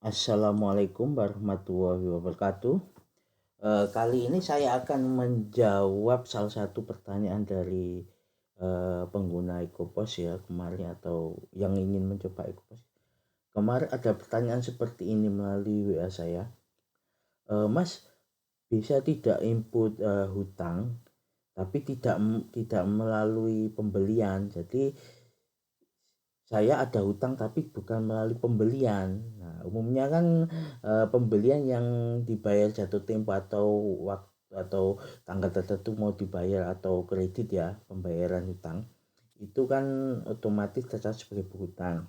Assalamualaikum warahmatullahi wabarakatuh. Kali ini saya akan menjawab salah satu pertanyaan dari pengguna EcoPos ya kemarin, atau yang ingin mencoba EcoPos. Kemarin ada pertanyaan seperti ini melalui WA saya. Mas, bisa tidak input hutang tapi tidak melalui pembelian. Jadi saya ada hutang tapi bukan melalui pembelian. Nah, umumnya kan pembelian yang dibayar jatuh tempo atau waktu atau tanggal tertentu mau dibayar, atau kredit ya, pembayaran hutang itu kan otomatis tercatat sebagai hutang.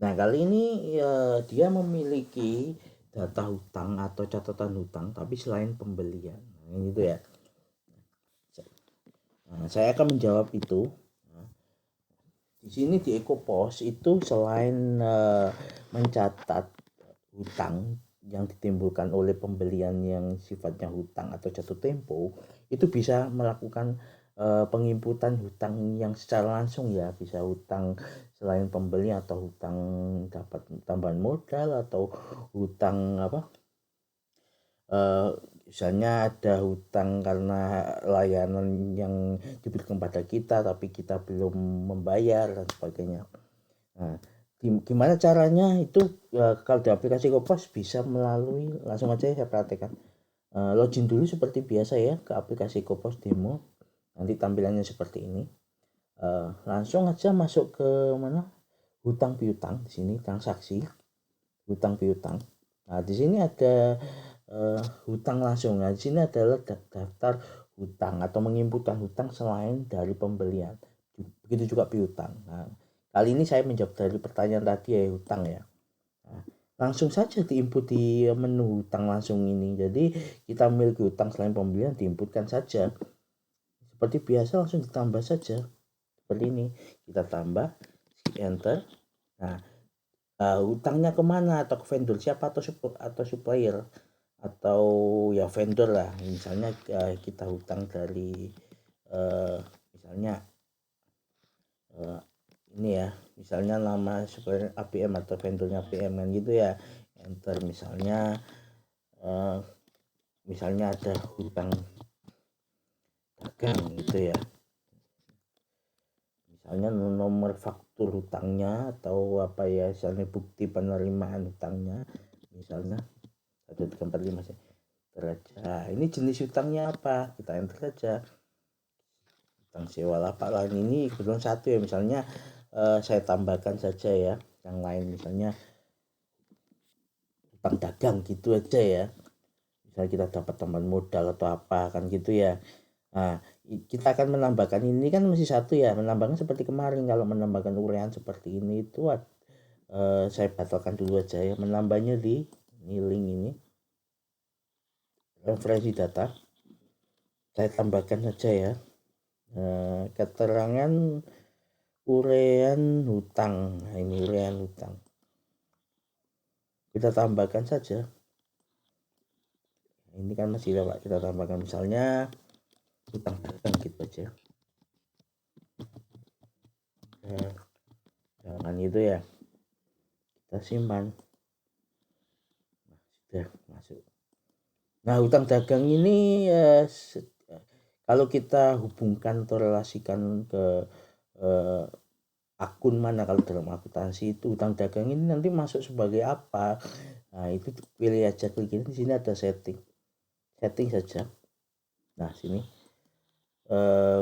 Nah, kali ini dia memiliki data hutang atau catatan hutang tapi selain pembelian. Nah, gitu ya. Nah, saya akan menjawab itu. Di sini di EcoPos itu selain mencatat hutang yang ditimbulkan oleh pembelian yang sifatnya hutang atau jatuh tempo, itu bisa melakukan penginputan hutang yang secara langsung ya, bisa hutang selain pembeli atau hutang dapat tambahan modal, atau hutang apa, misalnya ada hutang karena layanan yang diberikan pada kita tapi kita belum membayar dan sebagainya. Nah, gimana caranya itu? Kalau di aplikasi Kompas bisa melalui, langsung aja saya praktekkan. Login dulu seperti biasa ya ke aplikasi Kompas Demo. Nanti tampilannya seperti ini. Langsung aja masuk ke mana? Hutang piutang. Di sini transaksi hutang piutang. Nah, di sini ada hutang langsung. Nah, di sini adalah daftar hutang atau menginputkan hutang selain dari pembelian. Begitu juga piutang. Nah, kali ini saya menjawab dari pertanyaan tadi ya, hutang ya. Nah, langsung saja diinput di menu hutang langsung ini. Jadi kita memiliki hutang selain pembelian, diinputkan saja. Seperti biasa langsung ditambah saja. Seperti ini. Kita tambah, enter. Nah, hutangnya kemana, atau ke vendor siapa, atau supplier, atau ya vendor lah. Misalnya kita hutang dari misalnya ini ya, misalnya nama supplier APM atau vendornya APM kan gitu ya, enter. Misalnya ada hutang dagang gitu ya, misalnya nomor faktur hutangnya atau apa ya, misalnya bukti penerimaan hutangnya, misalnya 1345 sih. Nah, ini jenis hutangnya apa, kita enter saja. Hutang sewa lapak lain ini kebetulan satu ya, misalnya saya tambahkan saja ya yang lain, misalnya hutang dagang gitu aja ya, misalnya kita dapat tambahan modal atau apa kan gitu ya. Nah, kita akan menambahkan ini kan masih satu ya, menambahkan seperti kemarin. Kalau menambahkan urean seperti ini itu saya batalkan dulu aja ya, menambahnya di link ini, referensi data, saya tambahkan saja ya keterangan urean hutang. Nah, ini urean hutang, kita tambahkan saja. Ini kan masih lewat, kita tambahkan misalnya hutang dagang gitu aja. Jangan itu ya, kita simpan. Nah, sudah masuk. Nah, hutang dagang ini kalau kita hubungkan atau relasikan ke akun mana, kalau dalam akuntansi itu hutang dagang ini nanti masuk sebagai apa. Nah, itu pilih aja, klik ini, di sini ada setting saja. Nah, sini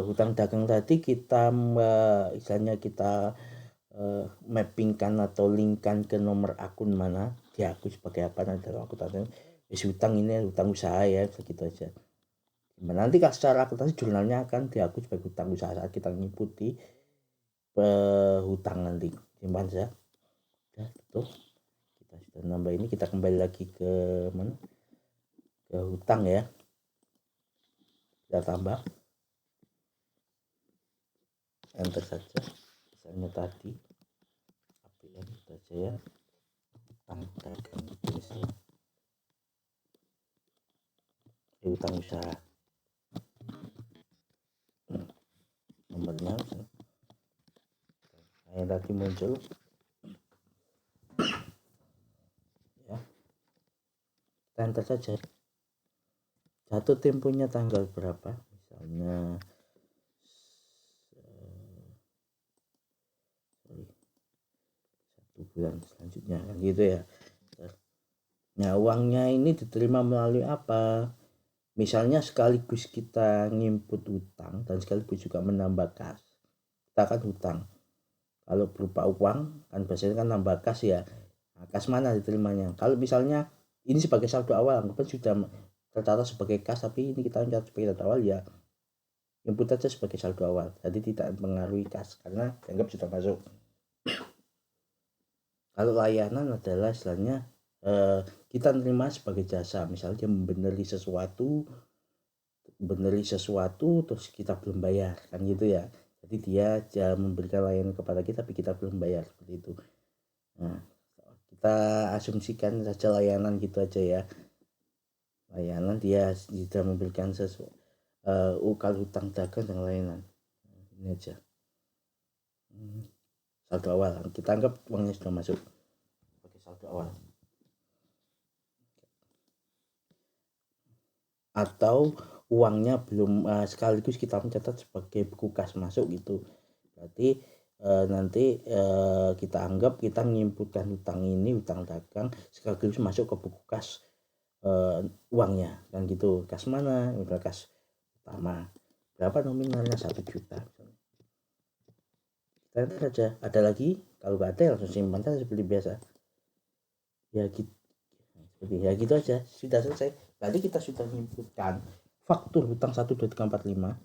hutang dagang tadi kita misalnya kita mappingkan atau linkkan ke nomor akun mana, diakui sebagai apa nanti dalam akuntansi. Hutang ini hutang usaha ya, begitu aja. Nanti secara akuntansi jurnalnya akan diakui sebagai hutang usaha saat kita mengikuti hutang nanti. Simpan saja. Ya, tutup. Kita sudah nambah ini, kita kembali lagi ke mana? Ke hutang ya. Kita tambah. Enter saja. Misalnya tadi APM saja ya. Hutang dagang misalnya. Hutang usaha. Nomornya yang tadi muncul ya, kita enter saja jatuh temponya tanggal berapa, misalnya 1 bulan selanjutnya kan gitu ya. Nah uangnya ini diterima melalui apa, misalnya sekaligus kita nginput utang dan sekaligus juga menambah kas. Kita kan utang, kalau berupa uang kan biasanya kan nambah kas ya. Nah, kas mana diterimanya, kalau misalnya ini sebagai saldo awal, anggapan sudah tercatat sebagai kas tapi ini kita catat sebagai saldo awal, ya input aja sebagai saldo awal, jadi tidak mempengaruhi kas karena dianggap sudah masuk. Kalau layanan adalah istilahnya kita terima sebagai jasa, misalnya dia membeneri sesuatu terus kita belum bayar kan gitu ya, jadi dia memberikan layanan kepada kita tapi kita belum bayar, seperti itu. Nah kita asumsikan saja layanan gitu aja ya, layanan dia sudah memberikan sesuatu kalau hutang dagang dan layanan, ini aja saldo awal, kita anggap uangnya sudah masuk sebagai saldo awal. Atau uangnya belum sekaligus kita mencatat sebagai buku kas masuk gitu, berarti nanti kita anggap kita menginputkan hutang ini, hutang dagang sekaligus masuk ke buku kas uangnya kan gitu. Kas mana, udah kas utama, berapa nominalnya 1 juta kita saja. Ada lagi, kalau nggak ada langsung simpan saja seperti biasa ya gitu. Ya gitu aja, sudah selesai. Tadi kita sudah menginputkan faktur hutang 1, 2, 3, 4, 5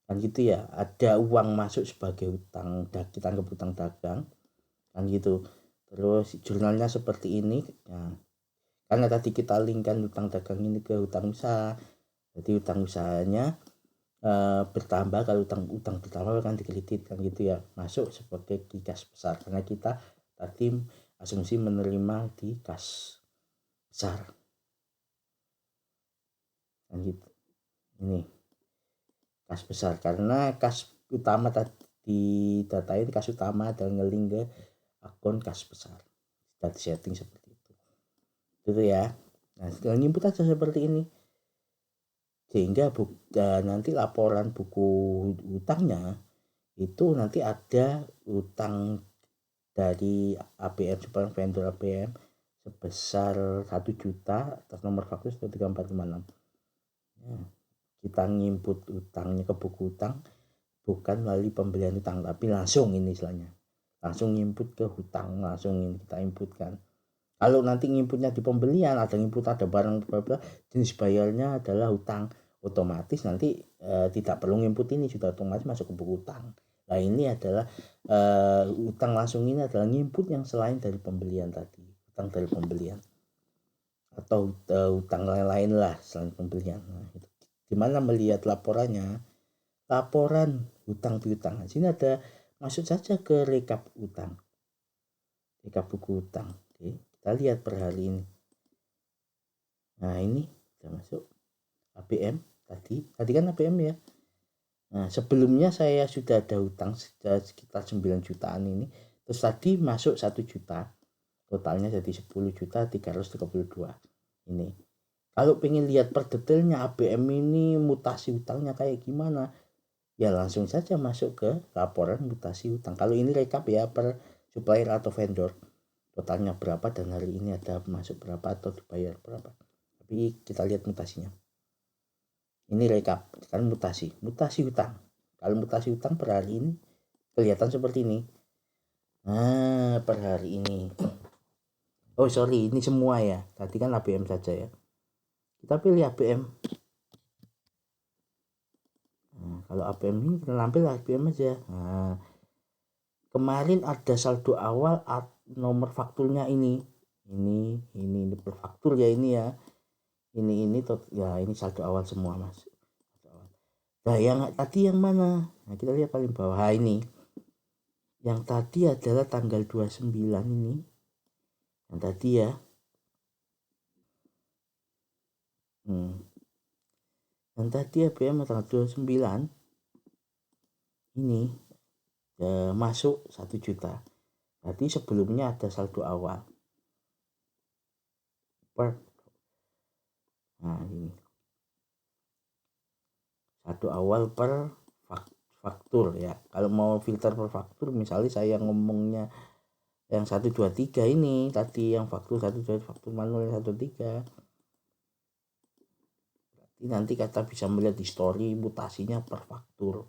kan gitu ya, ada uang masuk sebagai hutang, kita anggap hutang dagang kan gitu. Terus jurnalnya seperti ini ya, karena tadi kita linkkan hutang dagang ini ke hutang usaha, jadi hutang usahanya bertambah, kalau hutang bertambah kan dikredit kan gitu ya, masuk sebagai di kas besar karena kita tadi asumsi menerima di kas besar kan gitu. Ini kas besar karena kas utama tadi datain kas utama dan ngeling ke akun kas besar, sudah setting seperti itu ya. Nah setelah input aja seperti ini sehingga nanti laporan buku utangnya itu nanti ada utang dari APM sebagai vendor APM sebesar 1 juta atas nomor faktur 13456. Ya, kita nginput utangnya ke buku utang bukan melalui pembelian utang tapi langsung, ini istilahnya langsung nginput ke hutang, langsung ini kita inputkan. Kalau nanti nginputnya di pembelian, ada input ada barang berapa, jenis bayarnya adalah hutang, otomatis nanti tidak perlu nginput ini, sudah otomatis masuk ke buku utang. Nah ini adalah utang langsung, ini adalah nginput yang selain dari pembelian tadi, utang dari pembelian atau utang lain-lain lah selain pembelian. Nah, itu. Gimana melihat laporannya? Laporan hutang piutang, sini ada, masuk saja ke rekap utang, rekap buku utang. Oke, kita lihat per hari ini. Nah ini sudah masuk APM tadi kan APM ya. Nah sebelumnya saya sudah ada hutang sekitar 9 jutaan ini, terus tadi masuk 1 juta, totalnya jadi 10.332 ini. Kalau pengen lihat per detailnya APM ini mutasi hutangnya kayak gimana, ya langsung saja masuk ke laporan mutasi hutang. Kalau ini rekap ya per supplier atau vendor, totalnya berapa dan hari ini ada masuk berapa atau dibayar berapa. Tapi kita lihat mutasinya. Ini rekap, sekarang mutasi hutang. Kalau mutasi hutang per hari ini kelihatan seperti ini. Nah per hari ini, oh sorry, ini semua ya, tadi kan APM saja ya, kita pilih APM. Nah, kalau APM ini kita tampil APM aja. Nah, kemarin ada saldo awal nomor fakturnya ini per faktur ya, ini ya, ini ya, ini saldo awal semua mas. Nah yang tadi yang mana? Nah kita lihat paling bawah. Nah, ini yang tadi adalah tanggal 29 ini, yang tadi ya. Yang tadi APM tanggal 29 ini masuk 1 juta. Berarti sebelumnya ada saldo awal Nah ini saldo awal per faktur ya. Kalau mau filter per faktur, misalnya saya ngomongnya yang 123 ini tadi, yang faktur 123, faktur manual yang 123, nanti kita bisa melihat histori mutasinya per faktur.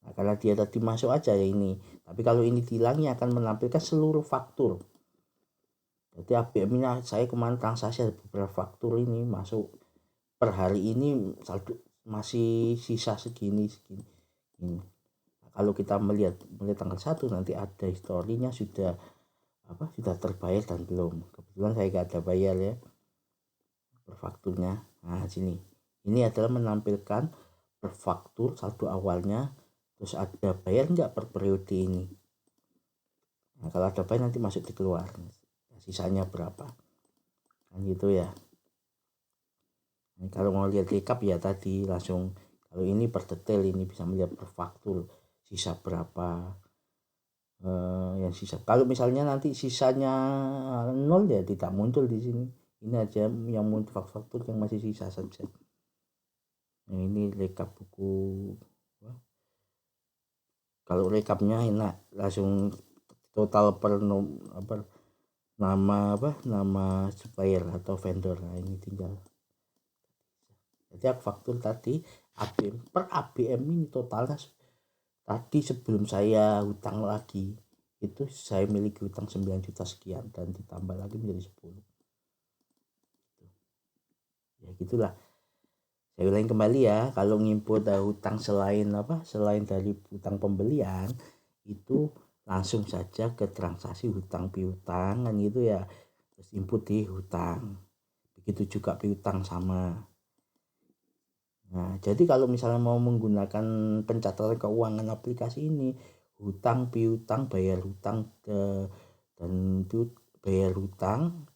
Nah, karena dia tadi masuk aja ya ini, tapi kalau ini hilangnya akan menampilkan seluruh faktur. Jadi ABM-nya saya kemarin transaksi ada beberapa faktur ini masuk per hari ini, saldo masih sisa segini. Ini. Nah, kalau kita melihat mulai tanggal 1 nanti ada historinya sudah terbayar dan belum. Kebetulan saya gak ada bayar ya per fakturnya. Nah sini ini adalah menampilkan per faktur saldo awalnya, terus ada bayar nggak per periode ini. Nah kalau ada bayar nanti masuk di keluar, sisanya berapa kan gitu ya. Nah, kalau mau lihat recap ya tadi langsung, kalau ini per detail ini bisa melihat per faktur sisa berapa. Yang sisa, kalau misalnya nanti sisanya 0 ya tidak muncul di sini. Ini aja yang muncul faktur yang masih sisa saja. Nah, ini rekap buku. Kalau rekapnya enak langsung total per nama supplier atau vendor. Nah ini tinggal, jadi faktur tadi ABM per ABM ini totalnya tadi sebelum saya hutang lagi itu saya miliki hutang 9 juta sekian dan ditambah lagi menjadi 10. Ya gitulah. Saya ulangi kembali ya, kalau nginput hutang selain dari hutang pembelian itu langsung saja ke transaksi hutang piutang kan gitu ya, terus input di hutang, begitu juga piutang sama. Nah jadi kalau misalnya mau menggunakan pencatatan keuangan aplikasi ini, hutang piutang, bayar hutang dan bayar hutang,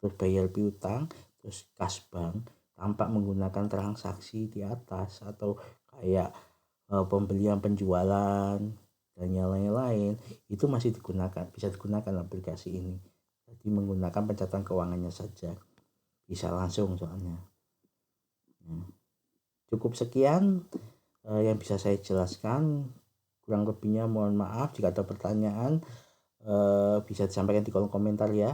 terus bayar piutang, terus kas bank tanpa menggunakan transaksi di atas atau kayak pembelian penjualan dan yang lain-lain, itu masih bisa digunakan aplikasi ini. Jadi menggunakan pencatatan keuangannya saja bisa langsung soalnya. Cukup sekian yang bisa saya jelaskan, kurang lebihnya mohon maaf. Jika ada pertanyaan bisa disampaikan di kolom komentar ya.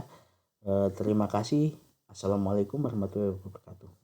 Terima kasih. Assalamualaikum warahmatullahi wabarakatuh.